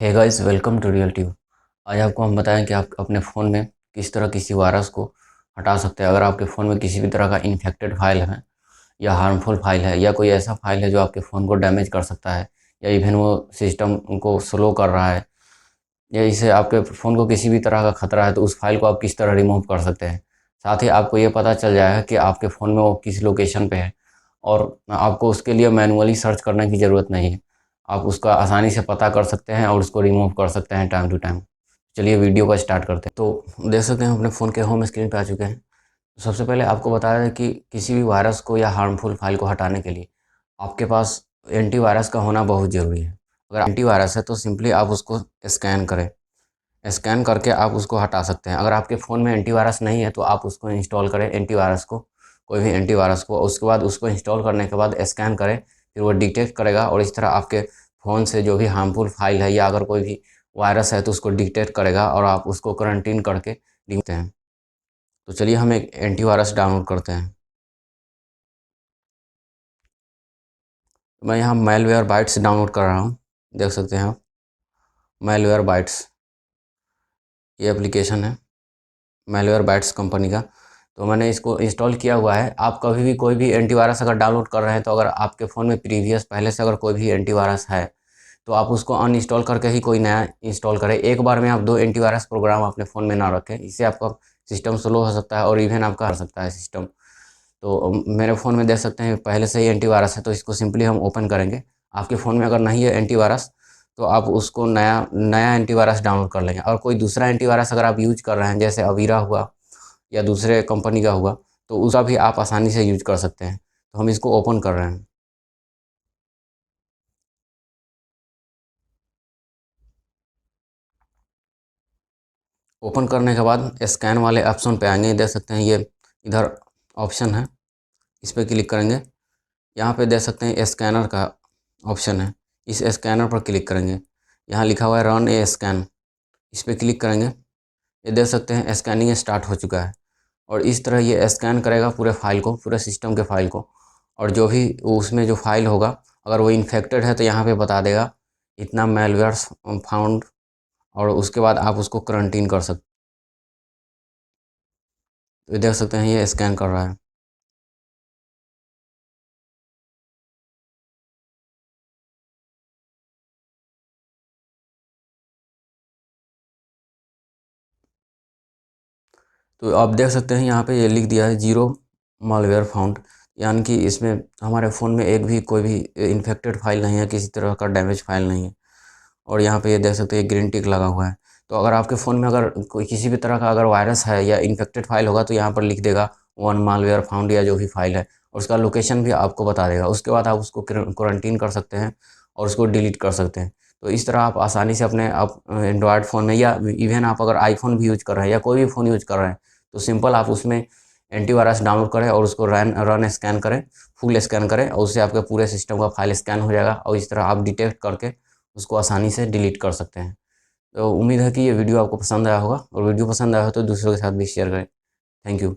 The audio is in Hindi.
Hey guys, welcome to real tube. आज आपको हम बताएं कि आप अपने फ़ोन में किस तरह किसी वायरस को हटा सकते हैं। अगर आपके फ़ोन में किसी भी तरह का इन्फेक्टेड फाइल है या हार्मफुल फाइल है या कोई ऐसा फाइल है जो आपके फ़ोन को डैमेज कर सकता है या इवन वो सिस्टम को स्लो कर रहा है या इससे आपके फ़ोन को किसी भी तरह का खतरा है, तो उस फाइल को आप किस तरह रिमूव कर सकते हैं। साथ ही आपको ये पता चल जाएगा कि आपके फ़ोन में वो किस लोकेशन पे है और आपको उसके लिए मैनुअली सर्च करने की ज़रूरत नहीं है। आप उसका आसानी से पता कर सकते हैं और उसको रिमूव कर सकते हैं टाइम टू टाइम। चलिए वीडियो को स्टार्ट करते हैं। तो देख सकते हैं हम अपने फ़ोन के होम स्क्रीन पे आ चुके हैं। तो सबसे पहले आपको बताया है कि किसी भी वायरस को या हार्मफुल फाइल को हटाने के लिए आपके पास एंटीवायरस का होना बहुत ज़रूरी है। अगर एंटीवायरस है तो सिंपली आप उसको स्कैन करें। स्कैन करके आप उसको हटा सकते हैं। अगर आपके फ़ोन में एंटीवायरस नहीं है तो आप उसको इंस्टॉल करें एंटीवायरस को, कोई भी एंटीवायरस को। उसके बाद उसको इंस्टॉल करने के बाद स्कैन करें, फिर वो डिटेक्ट करेगा और इस तरह आपके फ़ोन से जो भी हार्मफुल फाइल है या अगर कोई भी वायरस है तो उसको डिटेक्ट करेगा और आप उसको क्वारंटीन करके लिखते हैं। तो चलिए हम एक एंटीवायरस डाउनलोड करते हैं। तो मैं यहाँ मैलवेयर बाइट्स डाउनलोड कर रहा हूँ। देख सकते हैं आप, मैलवेयर बाइट्स ये एप्लीकेशन है, मैलवेयर बाइट्स कंपनी का। तो मैंने इसको इंस्टॉल किया हुआ है। आप कभी भी कोई भी एंटीवायरस अगर डाउनलोड कर रहे हैं तो अगर आपके फ़ोन में प्रीवियस पहले से अगर कोई भी एंटीवायरस है तो आप उसको अनइंस्टॉल करके ही कोई नया इंस्टॉल करें। एक बार में आप 2 एंटीवायरस प्रोग्राम अपने फ़ोन में ना रखें, इससे आपका सिस्टम स्लो हो सकता है और इवन आपका हट सकता है सिस्टम। तो मेरे फ़ोन में देख सकते हैं पहले से ही एंटीवायरस है, तो इसको सिंपली हम ओपन करेंगे। आपके फ़ोन में अगर नहीं है एंटीवायरस तो आप उसको नया नया एंटीवायरस डाउनलोड कर लेंगे। और कोई दूसरा एंटीवायरस अगर आप यूज़ कर रहे हैं जैसे अवीरा हुआ या दूसरे कंपनी का हुआ तो उसका भी आप आसानी से यूज़ कर सकते हैं। तो हम इसको ओपन कर रहे हैं। ओपन करने के बाद स्कैन वाले ऑप्शन पे आएँगे, देख सकते हैं ये इधर ऑप्शन है, इस पे क्लिक करेंगे। यहाँ पे देख सकते हैं स्कैनर का ऑप्शन है, इस स्कैनर पर क्लिक करेंगे। यहाँ लिखा हुआ है रन ए स्कैन, इस पे क्लिक करेंगे। ये देख सकते हैं स्कैनिंग स्टार्ट हो चुका है और इस तरह ये स्कैन करेगा पूरे फाइल को, पूरे सिस्टम के फाइल को। और जो भी उसमें जो फाइल होगा अगर वो इन्फेक्टेड है तो यहाँ पे बता देगा इतना मैलवेयर्स फाउंड, और उसके बाद आप उसको क्वारंटीन कर सकते। तो ये देख सकते हैं ये स्कैन कर रहा है। तो आप देख सकते हैं यहाँ पे ये लिख दिया है ज़ीरो मालवेयर फाउंड, यानी कि इसमें हमारे फ़ोन में एक भी कोई भी इन्फेक्टेड फाइल नहीं है, किसी तरह का डैमेज फाइल नहीं है। और यहाँ पे ये देख सकते हैं ग्रीन टिक लगा हुआ है। तो अगर आपके फ़ोन में अगर कोई किसी भी तरह का अगर वायरस है या इन्फेक्टेड फाइल होगा तो यहाँ पर लिख देगा वन मालवेयर फाउंड या जो भी फाइल है, और उसका लोकेशन भी आपको बता देगा। उसके बाद आप उसको क्वारंटीन कर सकते हैं और उसको डिलीट कर सकते हैं। तो इस तरह आप आसानी से अपने आप एंड्रॉयड फ़ोन में या इवन आप अगर आईफ़ोन भी यूज़ कर रहे हैं या कोई भी फ़ोन यूज़ कर रहे हैं तो सिंपल आप उसमें एंटीवायरस डाउनलोड करें और उसको रन रन स्कैन करें, फुल स्कैन करें, और उससे आपके पूरे सिस्टम का फाइल स्कैन हो जाएगा और इस तरह आप डिटेक्ट करके उसको आसानी से डिलीट कर सकते हैं। तो उम्मीद है कि ये वीडियो आपको पसंद आया होगा, और वीडियो पसंद आया हो तो दूसरों के साथ भी शेयर करें। Thank you.